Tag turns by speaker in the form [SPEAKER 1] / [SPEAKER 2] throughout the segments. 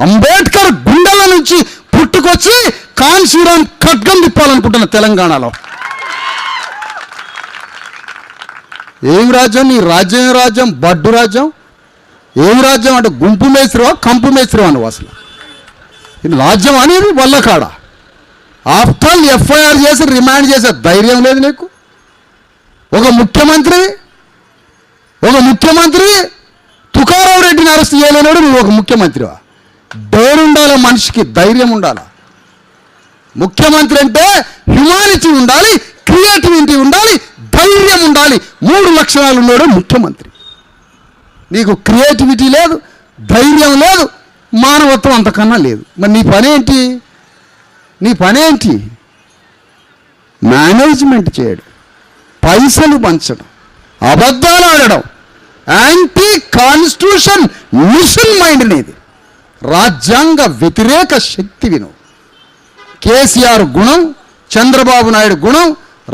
[SPEAKER 1] అంబేద్కర్ గుండెల నుంచి పుట్టుకొచ్చి కాన్సీరాం ఖడ్గం తిప్పాలనుకుంటున్న తెలంగాణలో. ఏం రాజ్యం నీ రాజ్యం? ఏం రాజ్యం? బడ్డు రాజ్యం. ఏం రాజ్యం అంటే గుంపు మేస్త్రివా కంపు మేస్త్రివా నువ్వు? అసలు ఇది రాజ్యం అనేది వల్లకాడ. ఆఫ్టర్ ఆల్ ఎఫ్ఐఆర్ చేసి రిమాండ్ చేసే ధైర్యం లేదు నీకు. ఒక ముఖ్యమంత్రి తుకారావు రెడ్డిని అరెస్ట్ చేయలేనాడు, నువ్వు ఒక ముఖ్యమంత్రివా? డేర్ ఉండాలి, మనిషికి ధైర్యం ఉండాలి. ముఖ్యమంత్రి అంటే హ్యుమానిటీ ఉండాలి, క్రియేటివిటీ ఉండాలి, ధైర్యం ఉండాలి. 3 లక్షణాలు ఉన్నాడు ముఖ్యమంత్రి. నీకు క్రియేటివిటీ లేదు, ధైర్యం లేదు, మానవత్వం అంతకన్నా లేదు. మరి నీ పనేంటి? మేనేజ్మెంట్ చేయడం, పైసలు పంచడం, అబద్ధాలు ఆడడం, యాంటీ కాన్స్టిట్యూషన్ మిషన్ మైండ్ అనేది, రాజ్యాంగ వ్యతిరేక శక్తివి నువ్వు. కేసీఆర్ గుణం, చంద్రబాబు నాయుడు గుణం,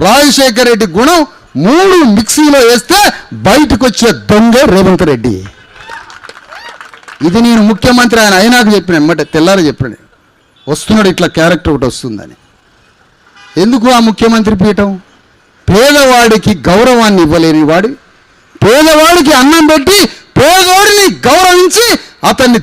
[SPEAKER 1] రాజశేఖర్ రెడ్డి గుణం 3 మిక్సీలో వేస్తే బయటకు వచ్చే దొంగ రేవంత్ రెడ్డి. ఇది నేను ముఖ్యమంత్రి ఆయన అయినాక చెప్పిన ఎమ్మటే తెల్లారి చెప్పిన వస్తున్నాడు ఇట్లా క్యారెక్టర్ ఒకటి వస్తుందని. ఎందుకు ఆ ముఖ్యమంత్రి పీఠం? పేదవాడికి గౌరవాన్ని ఇవ్వలేని వాడు, పేదవాడికి అన్నం పెట్టి పేదవాడిని గౌరవించి అతన్ని